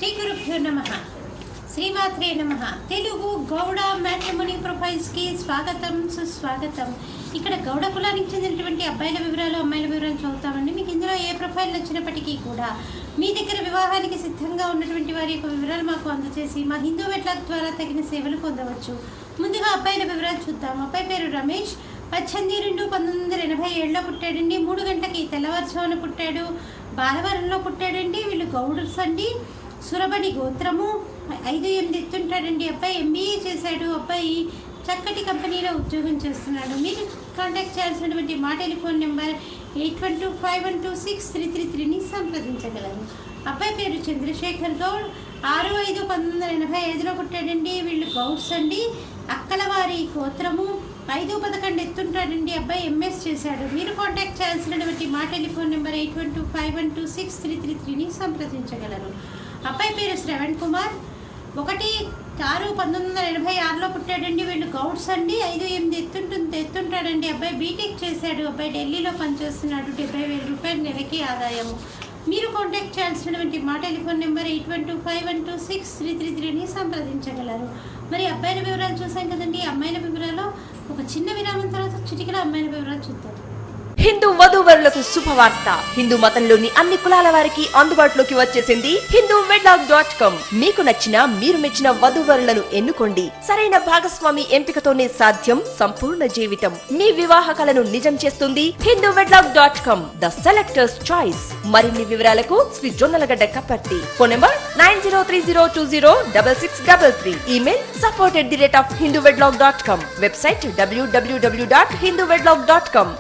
శ్రీ గురుభ్యో నమః. శ్రీమాత్రే నమః. తెలుగు గౌడ మ్యాట్రిమోనీ ప్రొఫైల్స్కి స్వాగతం, సుస్వాగతం. ఇక్కడ గౌడ కులానికి చెందినటువంటి అబ్బాయిల వివరాలు, అమ్మాయిల వివరాలు చదువుతామండి. మీకు ఇందులో ఏ ప్రొఫైల్ నచ్చినప్పటికీ కూడా మీ దగ్గర వివాహానికి సిద్ధంగా ఉన్నటువంటి వారి యొక్క వివరాలు మాకు అందజేసి మా హిందూ వెట్లాక్ ద్వారా తగిన సేవలు పొందవచ్చు. ముందుగా అబ్బాయిల వివరాలు చూద్దాం. అబ్బాయి పేరు రమేష్. 18/2/1987లో పుట్టాడండి. 3 గంటలకి తెల్లవారుజామున పుట్టాడు. బాలవరంలో పుట్టాడండి. వీళ్ళు గౌడర్స్ అండి. సురబడి గోత్రము. 5'8" ఎత్తుంటాడండి. అబ్బాయి MBA చేశాడు. అబ్బాయి చక్కటి కంపెనీలో ఉద్యోగం చేస్తున్నాడు. మీరు కాంటాక్ట్ చేయాల్సినటువంటి మా టెలిఫోన్ నెంబర్ 8125126333ని సంప్రదించగలరు. అబ్బాయి పేరు చంద్రశేఖర్ గౌడ్. 6/5/1985లో పుట్టాడండి. వీళ్ళు గౌడ్స్ అండి. అక్కలవారి గోత్రము. 5'11" ఎత్తుంటాడండి. అబ్బాయి MS చేశాడు. మీరు కాంటాక్ట్ చేయాల్సినటువంటి మా టెలిఫోన్ నెంబర్ 8125126333ని సంప్రదించగలరు. అబ్బాయి పేరు శ్రవణ్ కుమార్. 1/6/1986లో పుట్టాడండి. వీళ్ళు గౌడ్స్ అండి. 5'8" ఎత్తుంటాడండి. అబ్బాయి బీటెక్ చేశాడు. అబ్బాయి ఢిల్లీలో పనిచేస్తున్నాడు. 70,000 రూపాయలు నెలకి ఆదాయము. మీరు కాంటాక్ట్ చేయాల్సినటువంటి మా టెలిఫోన్ నెంబర్ 8125126333ని సంప్రదించగలరు. మరి అబ్బాయిల వివరాలు చూసాం కదండి. అమ్మాయిల వివరాలు ఒక చిన్న విరామం తర్వాత చిటికల అమ్మాయిల వివరాలు చూద్దాం. హిందూ వధూవరులకు శుభవార్త. హిందూ మతంలోని అన్ని కులాల వారికి అందుబాటులోకి వచ్చేసింది hinduwedlock.com. మీకు నచ్చిన, మీరు మెచ్చిన వధూవరులను ఎన్నుకోండి. సరైన భాగస్వామి ఎంపికతోనే సాధ్యం సంపూర్ణ జీవితం. మీ వివాహ కలను నిజం చేస్తుంది hinduwedlock.com, ద సెలెక్టర్స్ చాయిస్. మరిన్ని వివరాలకు Shri Jonnalagadda Kaparthi. Phone number 9030206633. Email support@hinduwedlock.com. Website www.hinduwedlock.com.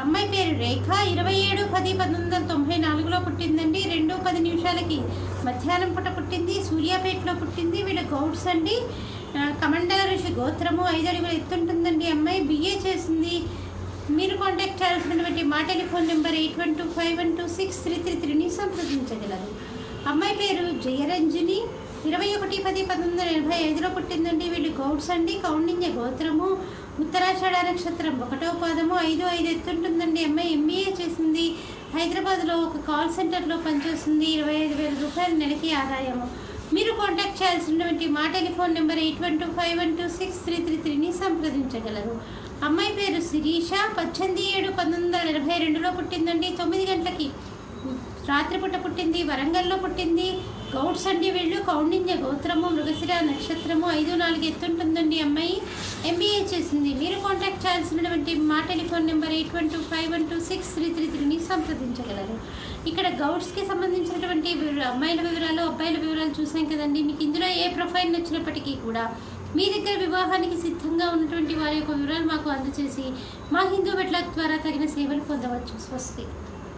అమ్మాయి పేరు రేఖ. 27/10/1994లో పుట్టిందండి. 2:10 మధ్యాహ్నం పూట పుట్టింది. సూర్యాపేటలో పుట్టింది. వీళ్ళ గౌడ్స్ అండి. కమండల ఋషి గోత్రము. 5 అడుగులు ఎత్తుంటుందండి. అమ్మాయి BA చేసింది. మీరు కాంటాక్ట్ చేయాల్సినటువంటి మా టెలిఫోన్ నెంబర్ 8125126333ని సంప్రదించగలరు. అమ్మాయి పేరు జయరంజని. 21/10/1985లో పుట్టిందండి. వీళ్ళు గౌడ్స్ అండి. కౌండిన్య గోత్రము. ఉత్తరాషాఢ నక్షత్రం 1వ పాదము. 5'5" ఎత్తుంటుందండి. అమ్మాయి MBA చేసింది. హైదరాబాద్లో ఒక కాల్ సెంటర్లో పనిచేస్తుంది. 25,000 రూపాయలు నెలకి ఆదాయము. మీరు కాంటాక్ట్ చేయాల్సినటువంటి మా టెలిఫోన్ నెంబర్ 8125126333ని సంప్రదించగలరు. అమ్మాయి పేరు శిరీష. 18/7/1982లో పుట్టిందండి. 9 గంటలకి రాత్రిపూట పుట్టింది. వరంగల్లో పుట్టింది. గౌడ్స్ అండి. వీళ్ళు కౌండిన్య గోత్రము. మృగశిర నక్షత్రము. 5'4" ఎత్తుంటుందండి. అమ్మాయి MBA చేసింది. మీరు కాంటాక్ట్ చేయాల్సినటువంటి మా టెలిఫోన్ నెంబర్ 8125126333ని సంప్రదించగలరు. ఇక్కడ గౌడ్స్కి సంబంధించినటువంటి అమ్మాయిల వివరాలు, అబ్బాయిల వివరాలు చూసాం కదండి. మీకు ఇందులో ఏ ప్రొఫైల్ నచ్చినప్పటికీ కూడా మీ దగ్గర వివాహానికి సిద్ధంగా ఉన్నటువంటి వారి యొక్క వివరాలు మాకు అందజేసి మా హిందూ వెట్లాక్ ద్వారా తగిన సేవలు పొందవచ్చు. స్వస్తి.